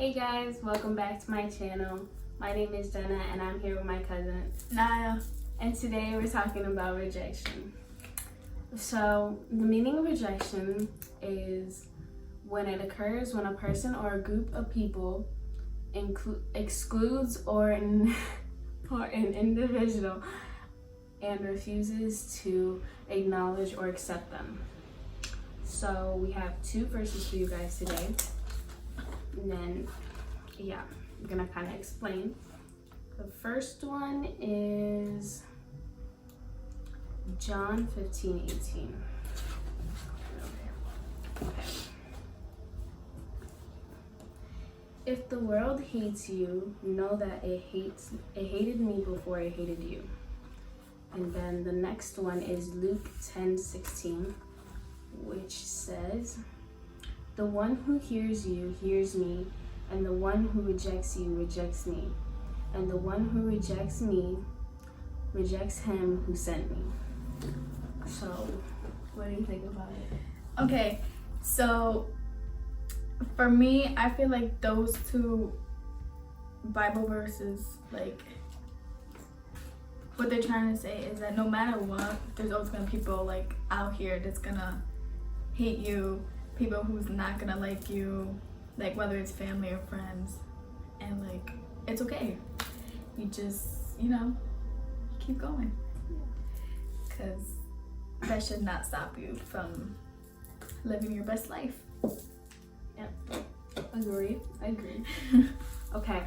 Hey guys, welcome back to my channel. My name is Jenna and I'm here with my cousin Naya. And today we're talking about rejection. So the meaning of rejection is when it occurs when a person or a group of people excludes or an individual and refuses to acknowledge or accept them. So we have two verses for you guys today. And then, I'm gonna kind of explain. The first one is John 15:18. Okay. If the world hates you, know that it hated me before it hated you. And then the next one is Luke 10:16, which says, the one who hears you hears me, and the one who rejects you rejects me, and the one who rejects me rejects him who sent me. So, what do you think about it? Okay, so for me, I feel like those two Bible verses, like, what they're trying to say is that no matter what, there's always gonna be people like out here that's gonna hate you, people who's not gonna like you, like whether it's family or friends, and like it's okay. You just, keep going, because that should not stop you from living your best life. Yep. Agree. Okay.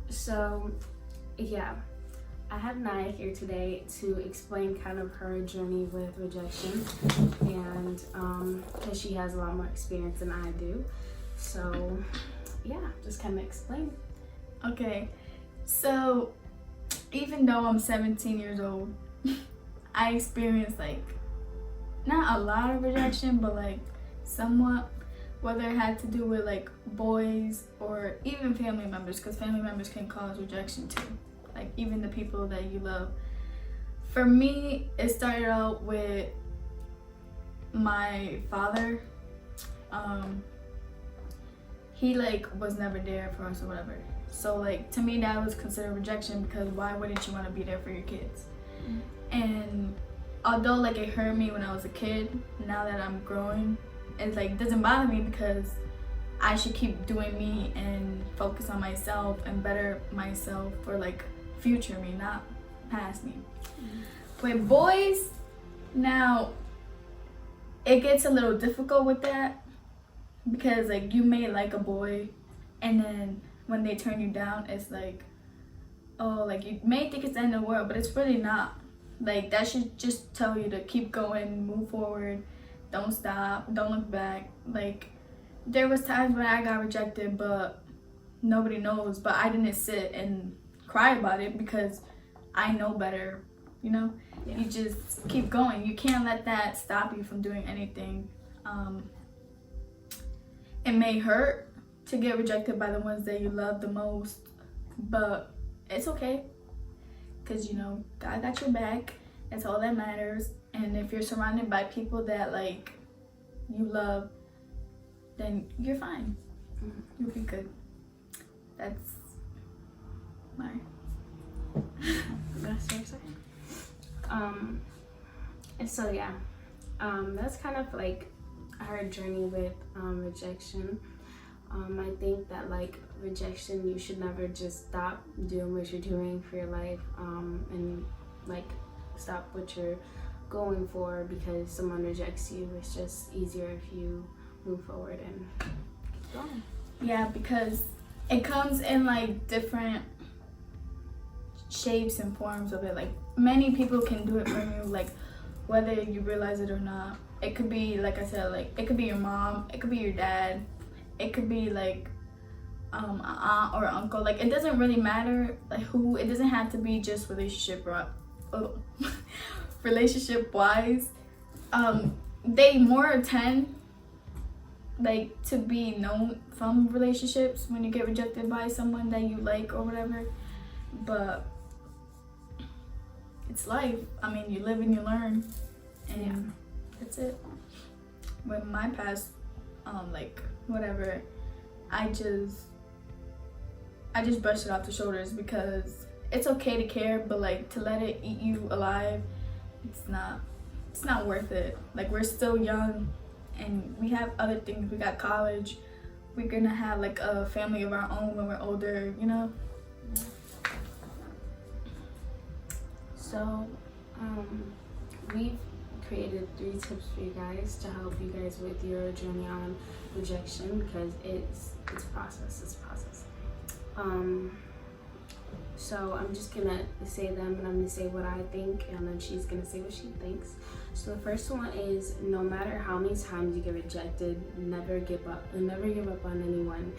So I have Naya here today to explain kind of her journey with rejection, and because she has a lot more experience than I do. So just kind of explain. Okay, so even though I'm 17 years old, I experienced like not a lot of rejection, but like somewhat, whether it had to do with like boys or even family members, because family members can cause rejection too. Like even the people that you love. For me, it started out with my father. He like was never there for us or whatever. So like to me that was considered rejection, because why wouldn't you want to be there for your kids? And although like it hurt me when I was a kid, now that I'm growing, it like doesn't bother me, because I should keep doing me and focus on myself and better myself for like future me, not past me. With boys, now it gets a little difficult with that, because like you may like a boy and then when they turn you down, it's like, oh, like you may think it's the end of the world, but it's really not. Like that should just tell you to keep going, move forward, don't stop, don't look back. Like there was times when I got rejected, but nobody knows, but I didn't sit and cry about it, because I know better, You just keep going. You can't let that stop you from doing anything. It may hurt to get rejected by the ones that you love the most, but it's okay, because God got your back. That's all that matters. And if you're surrounded by people that like you love, then you're fine. You'll be good. That's my That's what I'm saying. That's kind of like her journey with rejection. I think that like rejection, you should never just stop doing what you're doing for your life, and like stop what you're going for because someone rejects you. It's just easier if you move forward and keep going. Yeah, because it comes in like different shapes and forms of it. Like many people can do it for you, like whether you realize it or not. It could be, like I said, like it could be your mom, it could be your dad, it could be like an aunt or uncle. Like it doesn't really matter like who. It doesn't have to be just relationship wise. They more tend like to be known from relationships when you get rejected by someone that you like or whatever, but it's life. I mean, you live and you learn, and that's it. With my past, like whatever, I just brushed it off the shoulders because it's okay to care, but like to let it eat you alive, it's not worth it. Like, we're still young and we have other things. We got college. We're gonna have like a family of our own when we're older, you know? So, we've created 3 tips for you guys to help you guys with your journey on rejection, because it's a process. So I'm just gonna say them, and I'm gonna say what I think, and then she's gonna say what she thinks. So the first one is, no matter how many times you get rejected, never give up on anyone.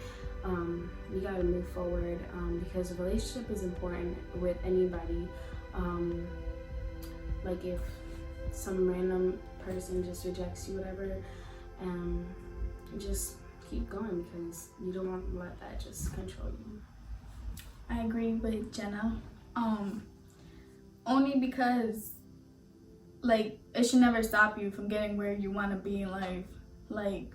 You gotta move forward, because a relationship is important with anybody. Like, if some random person just rejects you, whatever, just keep going, because you don't want to let that just control you. I agree with Jenna. Only because, like, it should never stop you from getting where you want to be in life. Like,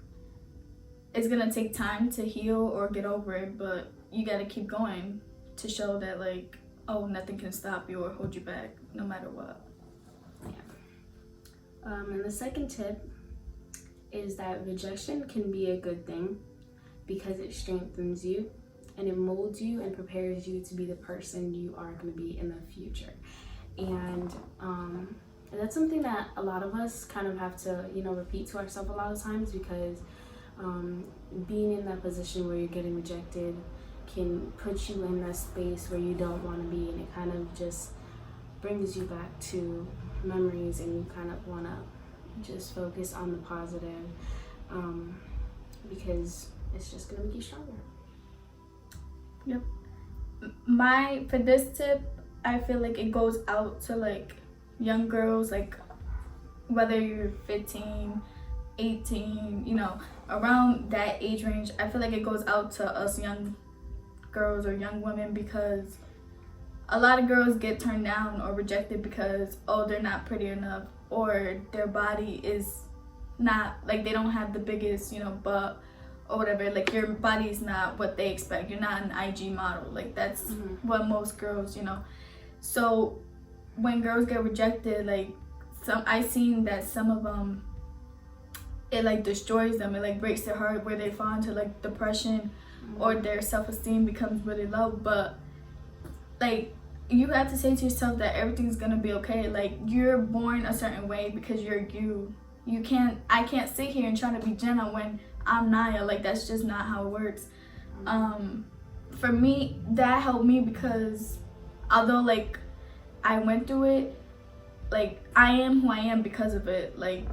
it's gonna take time to heal or get over it, but you gotta keep going to show that, like, oh, nothing can stop you or hold you back, no matter what. Yeah. And the second tip is that rejection can be a good thing, because it strengthens you and it molds you and prepares you to be the person you are going to be in the future. And that's something that a lot of us kind of have to, repeat to ourselves a lot of times, because being in that position where you're getting rejected can put you in that space where you don't want to be, and it kind of just brings you back to memories, and you kind of want to just focus on the positive, because it's just going to make you stronger. Yep. For this tip, I feel like it goes out to like young girls, like whether you're 15, 18, around that age range. I feel like it goes out to us young girls or young women, because a lot of girls get turned down or rejected because, oh, they're not pretty enough, or their body is not, like, they don't have the biggest, butt or whatever. Like, your body's not what they expect. You're not an IG model. Like, that's what most girls, So when girls get rejected, like, I seen that some of them, it like destroys them. It like breaks their heart, where they fall into like depression, or their self-esteem becomes really low. But like, you have to say to yourself that everything's gonna be okay. Like, you're born a certain way because you're you. I can't sit here and try to be Jenna when I'm Naya. Like, that's just not how it works. For me, that helped me, because although like I went through it, like, I am who I am because of it. Like,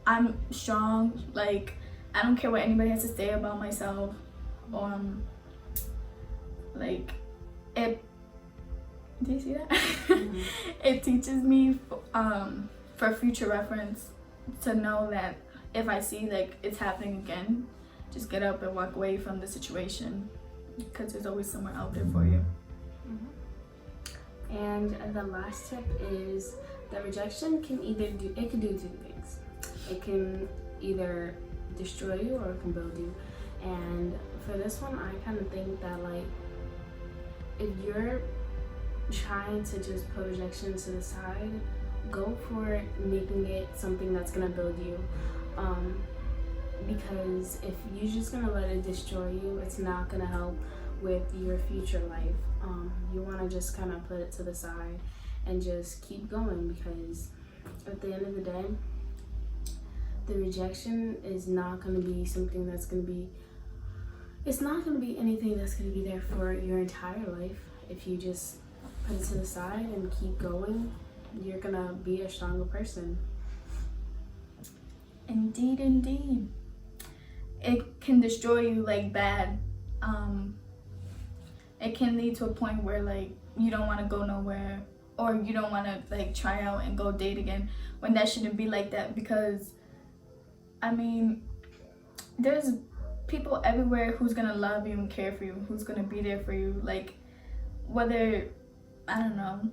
I'm strong. Like, I don't care what anybody has to say about myself. Like, it, do you see that? It teaches me for future reference to know that if I see like it's happening again, just get up and walk away from the situation, because there's always someone out there for you. And the last tip is that rejection can do 2 things. It can either destroy you or it can build you. And for this one, I kind of think that, like, if you're trying to just put rejection to the side, go for making it something that's gonna build you. Because if you're just gonna let it destroy you, it's not gonna help with your future life. You want to just kind of put it to the side and just keep going, because at the end of the day, the rejection is not going to be something that's going to be, it's not going to be anything that's going to be there for your entire life. If you just put it to the side and keep going, you're going to be a stronger person. Indeed, indeed. It can destroy you like bad. It can lead to a point where like you don't want to go nowhere, or you don't want to like try out and go date again, when that shouldn't be like that. Because I mean, there's people everywhere who's gonna love you and care for you, who's gonna be there for you. Like, whether, I don't know,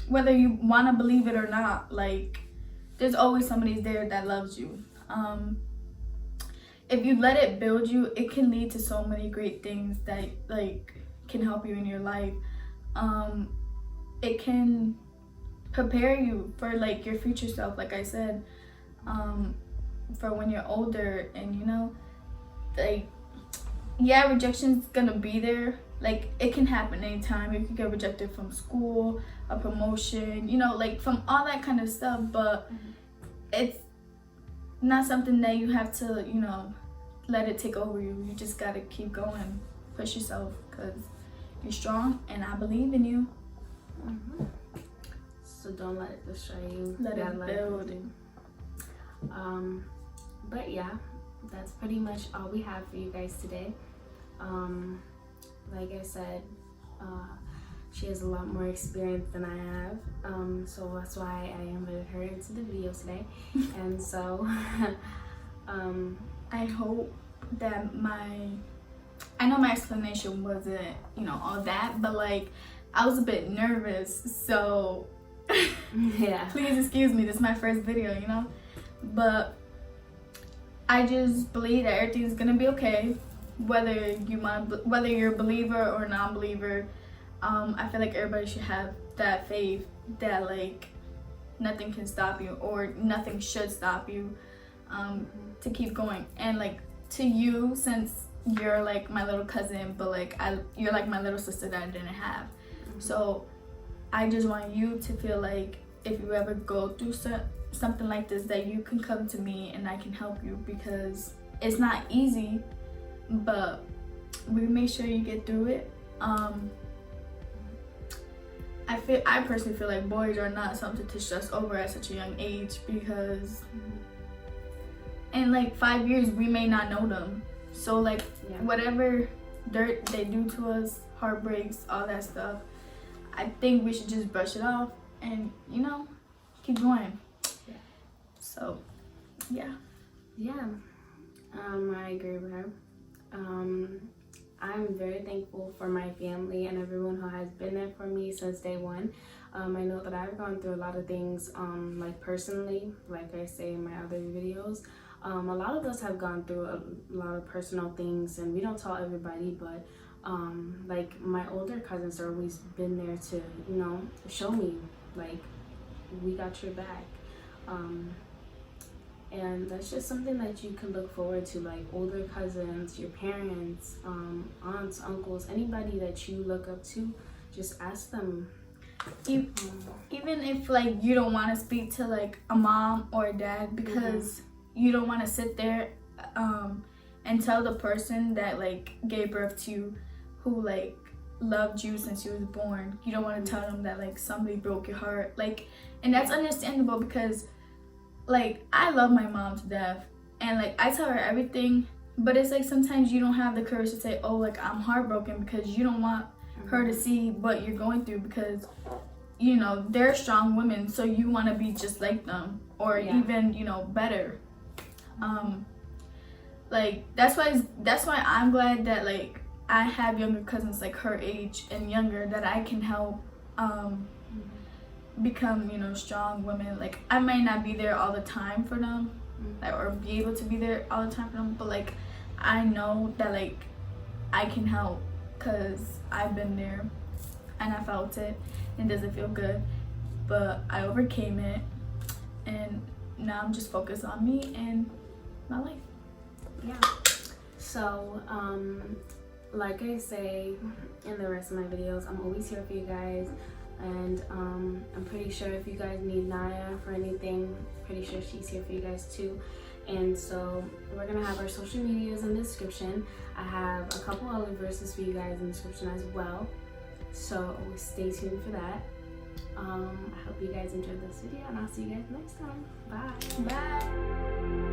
whether you want to believe it or not, like, there's always somebody there that loves you. if you let it build you, it can lead to so many great things that like can help you in your life. It can prepare you for like your future self, like I said, for when you're older. And you know, like, yeah, rejection's gonna be there. Like, it can happen anytime. You could get rejected from school, a promotion, you know, like from all that kind of stuff. But it's not something that you have to, you know, let it take over you. You just gotta keep going, push yourself, because you're strong and I believe in you. So don't let it destroy you. Let it build. But yeah, that's pretty much all we have for you guys today. Like I said, she has a lot more experience than I have, so that's why I invited her into the video today. And so I hope that I know my explanation wasn't, you know, all that, but like I was a bit nervous, so yeah, please excuse me, this is my first video, you know. But I just believe that everything's gonna be okay, whether you're a believer or a non-believer. I feel like everybody should have that faith that like nothing can stop you, or nothing should stop you, to keep going. And like to you, since you're like my little cousin, but like you're like my little sister that I didn't have. So I just want you to feel like if you ever go through something like this, that you can come to me and I can help you, because it's not easy, but we make sure you get through it. I personally feel like boys are not something to stress over at such a young age, because in like 5 years we may not know them. So like whatever dirt they do to us, heartbreaks, all that stuff, I think we should just brush it off and, you know, keep going. So yeah, I agree with her. I'm very thankful for my family and everyone who has been there for me since day one. I know that I've gone through a lot of things, like personally, like I say in my other videos. A lot of us have gone through a lot of personal things, and we don't tell everybody, but like my older cousins are always been there to, you know, show me like we got your back. And that's just something that you can look forward to, like older cousins, your parents, aunts, uncles, anybody that you look up to, just ask them. Even if like you don't want to speak to like a mom or a dad, because you don't want to sit there and tell the person that like gave birth to you, who like loved you since you was born, you don't want to tell them that like somebody broke your heart, like, and that's understandable, because like I love my mom to death and like I tell her everything, but it's like sometimes you don't have the courage to say, oh, like I'm heartbroken, because you don't want her to see what you're going through, because you know they're strong women, so you want to be just like them, or even, you know, better. Like that's why I'm glad that like I have younger cousins like her age and younger that I can help become, you know, strong women. Like I might not be there all the time for them, like, or be able to be there all the time for them, but like I know that like I can help, because I've been there and I felt it, and it doesn't feel good, but I overcame it, and now I'm just focused on me and my life. So like I say in the rest of my videos, I'm always here for you guys. And I'm pretty sure if you guys need Naya for anything, pretty sure she's here for you guys too. And so we're gonna have our social medias in the description. I have a couple other verses for you guys in the description as well, so stay tuned for that. I hope you guys enjoyed this video, and I'll see you guys next time. Bye.